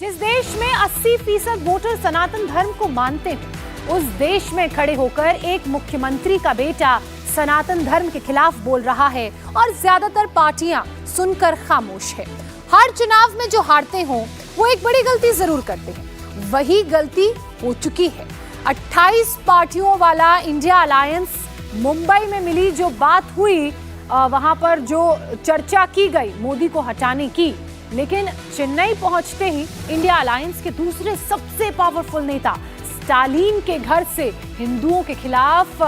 जिस देश में 80% वोटर सनातन धर्म को मानते हैं, उस देश में खड़े होकर एक मुख्यमंत्री का बेटा सनातन धर्म के खिलाफ बोल रहा है और ज्यादातर पार्टियां सुनकर खामोश है। हर चुनाव में जो हारते हों वो एक बड़ी गलती जरूर करते हैं, वही गलती हो चुकी है। 28 पार्टियों वाला इंडिया अलायंस मुंबई में मिली जो बात हुई, वहां पर जो चर्चा की गई मोदी को हटाने की, लेकिन चेन्नई पहुंचते ही इंडिया अलायंस के दूसरे सबसे पावरफुल नेता स्टालिन के घर से हिंदुओं के खिलाफ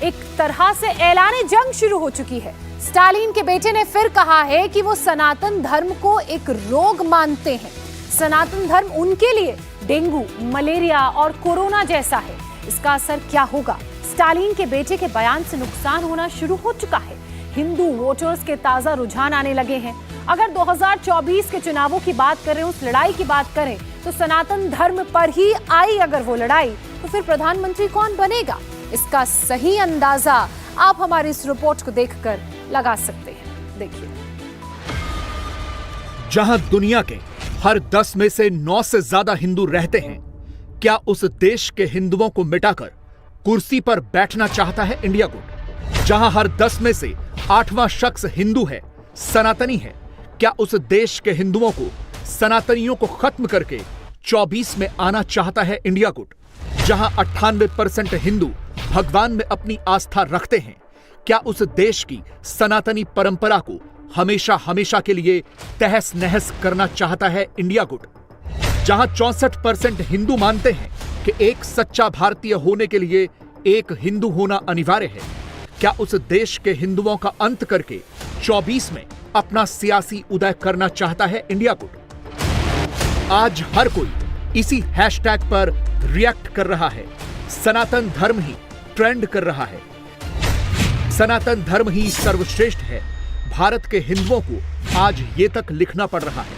एक तरह से ऐलाने जंग शुरू हो चुकी है। स्टालिन के बेटे ने फिर कहा है कि वो सनातन धर्म को एक रोग मानते हैं। सनातन धर्म उनके लिए डेंगू, मलेरिया और कोरोना जैसा है। इसका असर क्या होगा? स्टालिन के बेटे के बयान से नुकसान होना शुरू हो चुका है। हिंदू वोटर्स के ताजा रुझान आने लगे हैं। अगर 2024 के चुनावों की बात करें, उस लड़ाई की बात करें, तो सनातन धर्म पर ही आई अगर वो लड़ाई, तो फिर प्रधानमंत्री कौन बनेगा? इसका सही अंदाजा आप हमारी इस रिपोर्ट को देखकर लगा सकते हैं। देखिए, जहां दुनिया के हर 10 में से 9 से ज्यादा हिंदू रहते हैं, क्या उस देश के हिंदुओं को मिटाकर कुर्सी पर बैठना चाहता है इंडिया गुट? जहां हर 10 में से 8वां शख्स हिंदू है, सनातनी है, क्या उस देश के हिंदुओं को, सनातनियों को खत्म करके 24 में आना चाहता है इंडिया गुट? जहां 98% हिंदू भगवान में अपनी आस्था रखते हैं, क्या उस देश की सनातनी परंपरा को हमेशा हमेशा के लिए तहस नहस करना चाहता है इंडिया गुट? जहां 64% हिंदू मानते हैं कि एक सच्चा भारतीय होने के लिए एक हिंदू होना अनिवार्य है, क्या उस देश के हिंदुओं का अंत करके 24 में अपना सियासी उदय करना चाहता है इंडिया गुट? आज हर कोई इसी हैशटैग पर रिएक्ट कर रहा है। सनातन धर्म ही ट्रेंड कर रहा है। सनातन धर्म ही सर्वश्रेष्ठ है। भारत के हिंदुओं को आज ये तक लिखना पड़ रहा है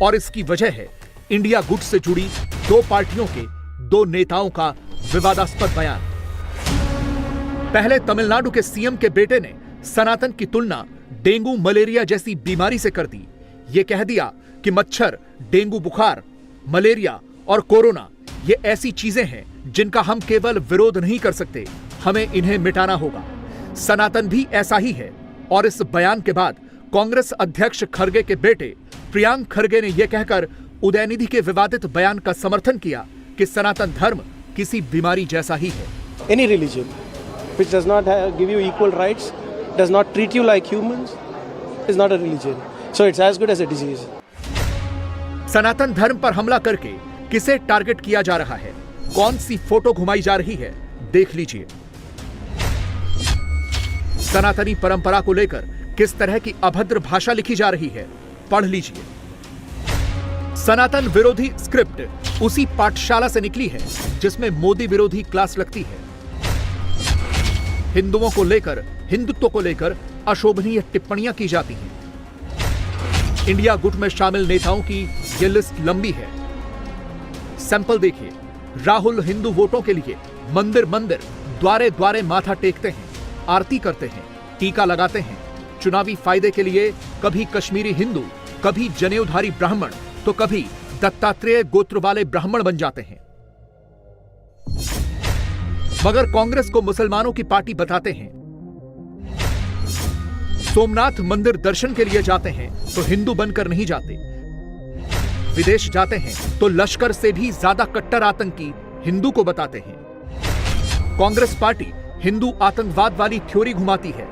और इसकी वजह है इंडिया गुट से जुड़ी 2 पार्टियों के 2 नेताओं का विवादास्पद बयान। पहले तमिलनाडु के सीएम के बेटे ने सनातन की तुलना डेंगू, मलेरिया जैसी बीमारी से कर दी। यह कह दिया कि मच्छर, डेंगू बुखार, मलेरिया और कोरोना ये ऐसी चीजें हैं जिनका हम केवल विरोध नहीं कर सकते, हमें इन्हें मिटाना होगा। सनातन भी ऐसा ही है। और इस बयान के बाद कांग्रेस अध्यक्ष खरगे के बेटे प्रियांक खरगे ने यह कहकर उदयनिधि के विवादित बयान का समर्थन किया कि सनातन धर्म किसी बीमारी जैसा ही है। Any religion which does not give you equal rights, does not treat you like humans, is not a religion. So it's as good as a disease. सनातन धर्म पर हमला करके किसे टारगेट किया जा रहा है, कौन सी फोटो घुमाई जा रही है, देख लीजिए। सनातनी परंपरा को लेकर किस तरह की अभद्र भाषा लिखी जा रही है, पढ़ लीजिए। सनातन विरोधी स्क्रिप्ट उसी पाठशाला से निकली है जिसमें मोदी विरोधी क्लास लगती है। हिंदुओं को लेकर, हिंदुत्व को लेकर अशोभनीय टिप्पणियां की जाती हैं। इंडिया गुट में शामिल नेताओं की यह लिस्ट लंबी है। सैंपल देखिए। राहुल हिंदू वोटों के लिए मंदिर मंदिर, द्वारे द्वारे माथा टेकते हैं, आरती करते हैं, टीका लगाते हैं। चुनावी फायदे के लिए कभी कश्मीरी हिंदू, कभी जनेऊधारी ब्राह्मण, तो कभी दत्तात्रेय गोत्र वाले ब्राह्मण बन जाते हैं। मगर कांग्रेस को मुसलमानों की पार्टी बताते हैं। सोमनाथ मंदिर दर्शन के लिए जाते हैं तो हिंदू बनकर नहीं जाते। विदेश जाते हैं तो लश्कर से भी ज्यादा कट्टर आतंकी हिंदू को बताते हैं। कांग्रेस पार्टी हिंदू आतंकवाद वाली थ्योरी घुमाती है।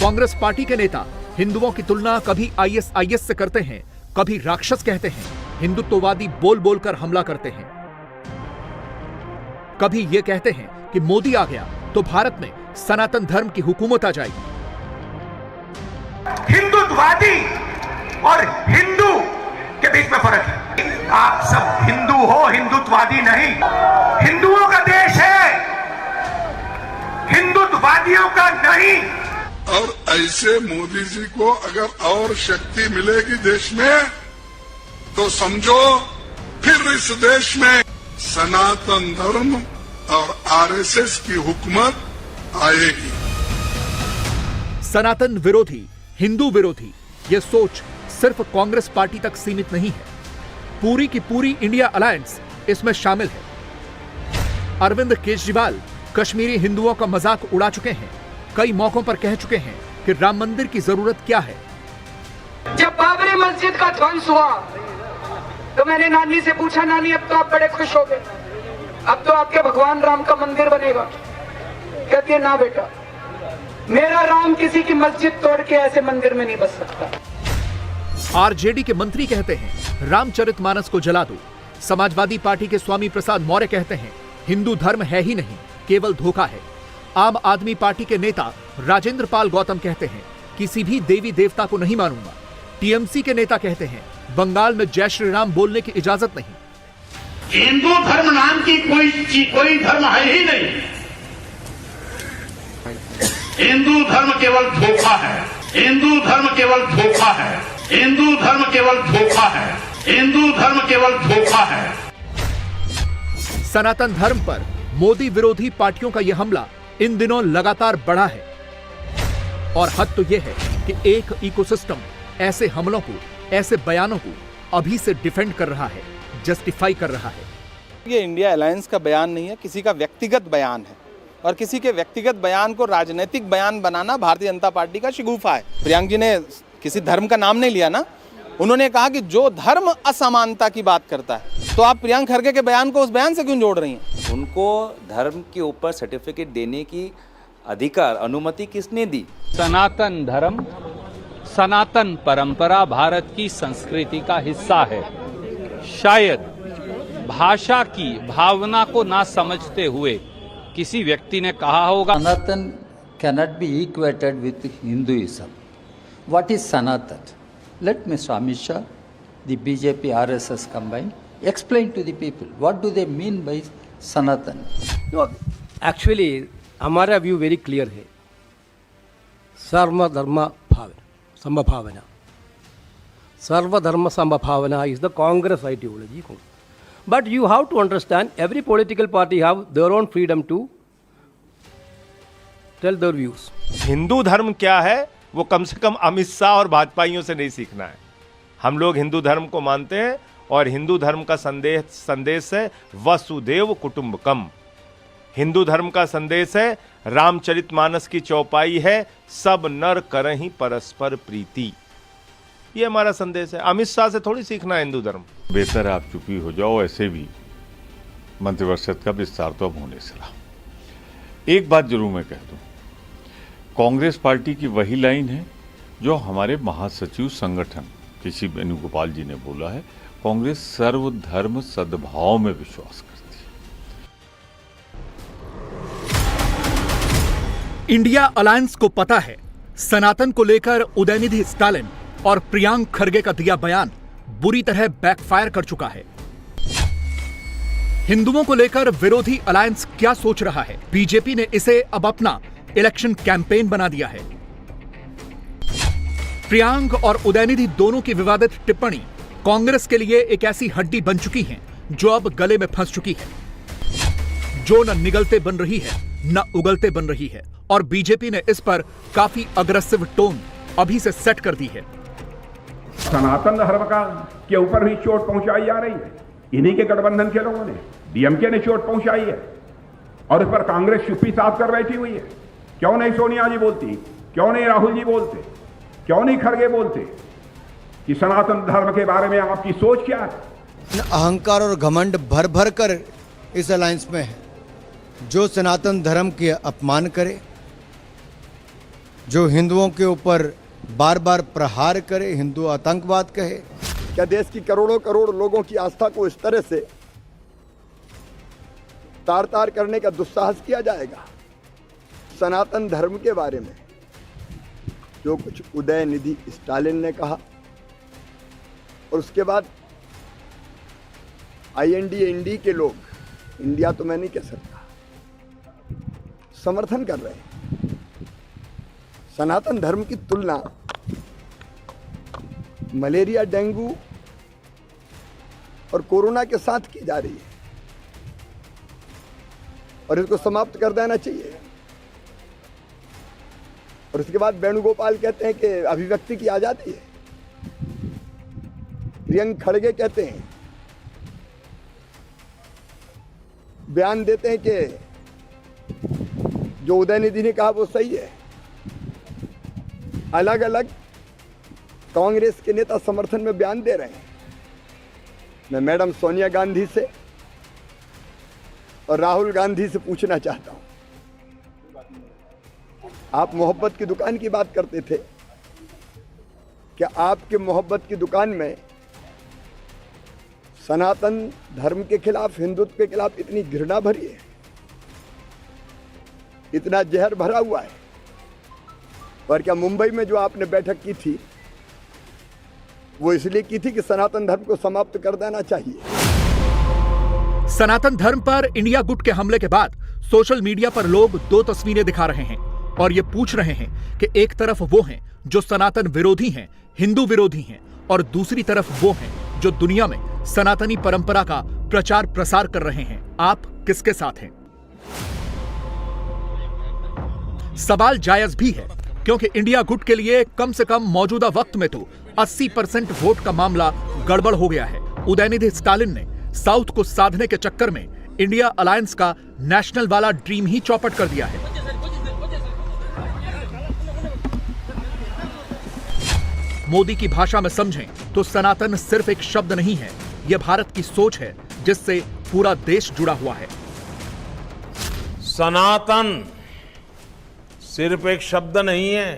कांग्रेस पार्टी के नेता हिंदुओं की तुलना कभी आईएसआईएस से करते हैं, कभी राक्षस कहते हैं, हिंदुत्ववादी बोल बोलकर हमला करते हैं। कभी यह कहते हैं कि मोदी आ गया तो भारत में सनातन धर्म की हुकूमत आ जाएगी। हिंदुत्ववादी और हिंदू के बीच में फर्क है। आप सब हिंदू हो, हिंदुत्ववादी नहीं। हिंदुओं का देश है, हिंदुत्ववादियों का नहीं। और ऐसे मोदी जी को अगर और शक्ति मिलेगी देश में, तो समझो फिर इस देश में सनातन धर्म और आरएसएस की हुकूमत आएगी। सनातन विरोधी, हिंदू विरोधी, यह सोच सिर्फ कांग्रेस पार्टी तक सीमित नहीं है, पूरी की पूरी इंडिया अलायंस इसमें शामिल है। अरविंद केजरीवाल कश्मीरी हिंदुओं का मजाक उड़ा चुके हैं, कई मौकों पर कह चुके हैं कि राम मंदिर की जरूरत क्या है। जब बाबरी मस्जिद का ध्वंस हुआ तो मैंने नानी से पूछा, नानी अब तो आप बड़े खुश हो गए, अब तो आपके भगवान राम का मंदिर बनेगा। कहती है ना बेटा, मेरा राम किसी की मस्जिद तोड़ के ऐसे मंदिर में नहीं बस सकता। आरजेडी के मंत्री कहते हैं रामचरितमानस को जला दो। समाजवादी पार्टी के स्वामी प्रसाद मौर्य कहते हैं हिंदू धर्म है ही नहीं, केवल धोखा है। आम आदमी पार्टी के नेता राजेंद्र पाल गौतम कहते हैं किसी भी देवी देवता को नहीं मानूंगा। टीएमसी के नेता कहते हैं बंगाल में जय श्री राम बोलने की इजाजत नहीं। हिंदू धर्म नाम की कोई धर्म है ही नहीं। हिंदू धर्म केवल धोखा है। हिंदू धर्म केवल धोखा है। हिंदू धर्म केवल धोखा है। हिंदू धर्म केवल धोखा है। सनातन धर्म पर मोदी विरोधी पार्टियों का यह हमला इन दिनों लगातार बढ़ा है और हद तो यह है कि एक इकोसिस्टम ऐसे हमलों को, ऐसे बयानों को अभी से डिफेंड कर रहा है, जस्टिफाई कर रहा है। ये इंडिया अलायंस का बयान नहीं है, किसी का व्यक्तिगत बयान है और किसी के व्यक्तिगत बयान को राजनीतिक बयान बनाना भारतीय जनता पार्टी का शिगूफा है। प्रियंक जी ने किसी धर्म का नाम नहीं लिया ना, उन्होंने कहा कि जो धर्म असमानता की बात करता है, तो आप प्रियंक खरगे के बयान को उस बयान से क्यों जोड़ रही हैं? उनको धर्म के ऊपर सर्टिफिकेट देने की अधिकार, अनुमति किसने दी? सनातन धर्म, सनातन परंपरा भारत की संस्कृति का हिस्सा है। शायद भाषा की भावना को ना समझते हुए किसी व्यक्ति ने कहा होगा सनातन cannot be equated with Hinduism. What is Sanatan? Let Mr. Amit Shah, the BJP, RSS combined, explain to the people what do they mean by Sanatan. No, actually, हमारा व्यू वेरी क्लियर है। सर्वधर्म समभावना, सर्वधर्म समभावना is the Congress ideology. But you have to understand, every political party have their own freedom to tell their views. Hindu धर्म क्या है वो कम से कम अमित शाह और भाजपाइयों से नहीं सीखना है। हम लोग हिंदू धर्म को मानते हैं और हिंदू धर्म का संदेश है वसुदेव कुटुंबकम। हिंदू धर्म का संदेश है रामचरितमानस की चौपाई है सब नर करहीं परस्पर प्रीति। ये हमारा संदेश है। अमित शाह से थोड़ी सीखना है हिंदू धर्म। बेहतर आप चुपी हो जाओ, ऐसे भी मंत्रिपरिषद का विस्तार तो अब होने से रहा। एक बात जरूर मैं कह दूं, कांग्रेस पार्टी की वही लाइन है जो हमारे महासचिव संगठन केसी वेणुगोपाल जी ने बोला है, कांग्रेस सर्वधर्म सद्भाव में विश्वास करती है। इंडिया अलायंस को पता है सनातन को लेकर उदयनिधि स्टालिन और प्रियंक खरगे का दिया बयान बुरी तरह बैकफायर कर चुका है। हिंदुओं को लेकर विरोधी अलायंस क्या सोच रहा है? बीजेपी ने इसे अब अपना इलेक्शन कैंपेन बना दिया है। प्रियंक और उदयनिधि दोनों की विवादित टिप्पणी कांग्रेस के लिए एक ऐसी हड्डी बन चुकी है जो अब गले में फंस चुकी है, जो न निगलते बन रही है न उगलते बन रही है। और बीजेपी ने इस पर काफी अग्रेसिव टोन अभी से सेट कर दी है। सनातन धर्म का के ऊपर भी चोट पहुंचाई जा रही है। इन्हीं के गठबंधन के लोगों ने, डीएमके ने चोट पहुंचाई है और इस पर कांग्रेस चुप्पी साफ कर बैठी हुई है। क्यों नहीं सोनिया जी बोलती, क्यों नहीं राहुल जी बोलते, क्यों नहीं खड़गे बोलते कि सनातन धर्म के बारे में आपकी सोच क्या है? अहंकार और घमंड भर भर कर इस अलायंस में है। जो सनातन धर्म के अपमान करे, जो हिंदुओं के ऊपर बार बार प्रहार करे, हिंदू आतंकवाद कहे। क्या देश की करोड़ों करोड़ लोगों की आस्था को इस तरह से तार तार करने का दुस्साहस किया जाएगा? सनातन धर्म के बारे में जो कुछ उदयनिधि स्टालिन ने कहा और उसके बाद IND के लोग, इंडिया तो मैं नहीं कह सकता, समर्थन कर रहे हैं। सनातन धर्म की तुलना मलेरिया, डेंगू और कोरोना के साथ की जा रही है और इसको समाप्त कर देना चाहिए। और उसके बाद वेणुगोपाल कहते हैं कि अभिव्यक्ति की आजादी है। प्रियंक खड़गे कहते हैं, बयान देते हैं कि जो उदयनिधि ने कहा वो सही है। अलग अलग कांग्रेस के नेता समर्थन में बयान दे रहे हैं। मैं मैडम सोनिया गांधी से और राहुल गांधी से पूछना चाहता हूं, आप मोहब्बत की दुकान की बात करते थे, क्या आपके मोहब्बत की दुकान में सनातन धर्म के खिलाफ, हिंदुत्व के खिलाफ इतनी घृणा भरी है, इतना जहर भरा हुआ है? और क्या मुंबई में जो आपने बैठक की थी वो इसलिए की थी कि सनातन धर्म को समाप्त कर देना चाहिए? सनातन धर्म पर इंडिया गुट के हमले के बाद सोशल मीडिया पर लोग दो तस्वीरें दिखा रहे हैं और ये पूछ रहे हैं कि एक तरफ वो हैं जो सनातन विरोधी हैं, हिंदू विरोधी हैं, और दूसरी तरफ वो हैं जो दुनिया में सनातनी परंपरा का प्रचार प्रसार कर रहे हैं। आप किसके साथ हैं? सवाल जायज भी है, क्योंकि इंडिया गुट के लिए कम से कम मौजूदा वक्त में तो 80% वोट का मामला गड़बड़ हो गया है। उदयनिधि स्टालिन ने साउथ को साधने के चक्कर में इंडिया अलायंस का नेशनल वाला ड्रीम ही चौपट कर दिया है। मोदी की भाषा में समझें तो सनातन सिर्फ एक शब्द नहीं है, यह भारत की सोच है जिससे पूरा देश जुड़ा हुआ है। सनातन सिर्फ एक शब्द नहीं है,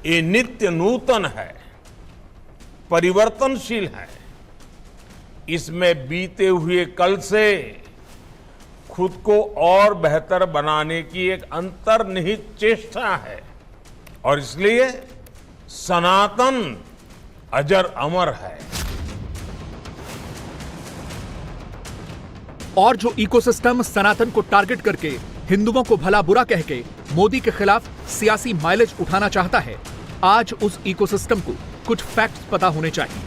ये नित्य नूतन है, परिवर्तनशील है। इसमें बीते हुए कल से खुद को और बेहतर बनाने की एक अंतर्निहित चेष्टा है, और इसलिए सनातन अजर अमर है। और जो इकोसिस्टम सनातन को टारगेट करके हिंदुओं को भला बुरा कह के मोदी के खिलाफ सियासी माइलेज उठाना चाहता है, आज उस इकोसिस्टम को कुछ फैक्ट्स पता होने चाहिए।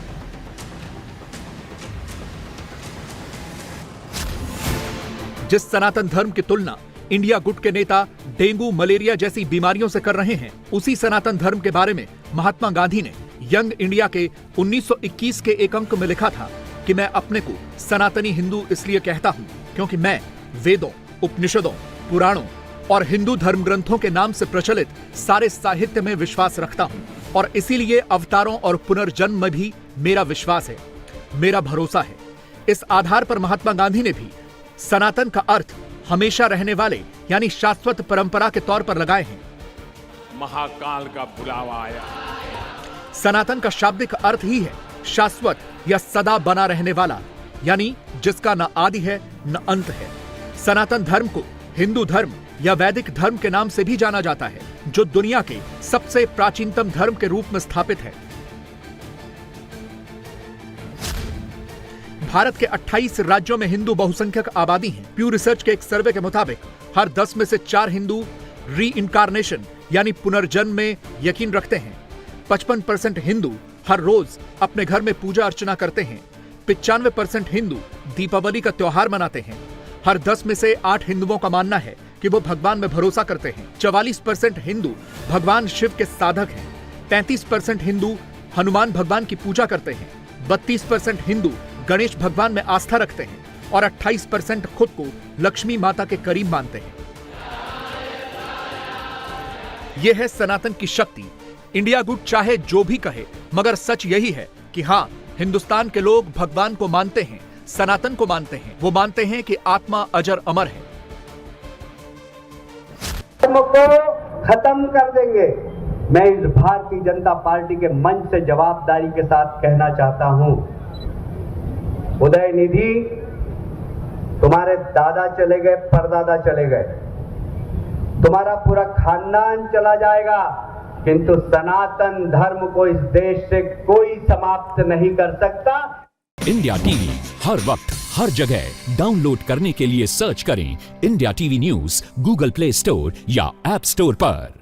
जिस सनातन धर्म की तुलना इंडिया गुट के नेता डेंगू, मलेरिया जैसी बीमारियों से कर रहे हैं, उसी सनातन धर्म के बारे में महात्मा गांधी ने यंग इंडिया के 1921 के एक अंक में लिखा था कि मैं अपने को सनातनी हिंदू इसलिए कहता हूं क्योंकि मैं वेदों, उपनिषदों, पुराणों और हिंदू धर्म ग्रंथों के नाम से प्रचलित सारे साहित्य में विश्वास रखता हूं, और इसीलिए अवतारों और पुनर्जन्म में भी मेरा विश्वास है, मेरा भरोसा है। इस आधार पर महात्मा गांधी ने भी सनातन का अर्थ हमेशा रहने वाले यानी शाश्वत परंपरा के तौर पर लगाए हैं। महाकाल का बुलावा आया। सनातन का शाब्दिक अर्थ ही है शाश्वत या सदा बना रहने वाला, यानी जिसका न आदि है न अंत है। सनातन धर्म को हिंदू धर्म या वैदिक धर्म के नाम से भी जाना जाता है, जो दुनिया के सबसे प्राचीनतम धर्म के रूप में स्थापित है। भारत के 28 राज्यों में हिंदू बहुसंख्यक आबादी है। प्यू रिसर्च के एक सर्वे के मुताबिक हर 10 में से 4 हिंदू री इनकारनेशन यानी पुनर्जन्म में यकीन रखते हैं। 55% हिंदू हर रोज अपने घर में पूजा अर्चना करते हैं। 95% हिंदू दीपावली का त्योहार मनाते हैं। हर 10 में से 8 हिंदुओं का मानना है कि वो भगवान में भरोसा करते हैं। 44% हिंदू भगवान शिव के साधक हैं। 35% हिंदू हनुमान भगवान की पूजा करते हैं। 32% हिंदू गणेश भगवान में आस्था रखते हैं और 28% खुद को लक्ष्मी माता के करीब मानते हैं। यह है सनातन की शक्ति। इंडिया गुट चाहे जो भी कहे, मगर सच यही है कि हाँ, हिंदुस्तान के लोग भगवान को मानते हैं, सनातन को मानते हैं। वो मानते हैं कि आत्मा अजर अमर है। धर्म को खत्म कर देंगे। मैं इस भारतीय जनता पार्टी के मंच से जवाबदारी के साथ कहना चाहता हूं, उदयनिधि, तुम्हारे दादा चले गए, परदादा चले गए, तुम्हारा पूरा खानदान चला जाएगा, किंतु सनातन धर्म को इस देश से कोई समाप्त नहीं कर सकता। इंडिया टीवी हर वक्त हर जगह डाउनलोड करने के लिए सर्च करें India TV news Google play store या ऐप स्टोर पर।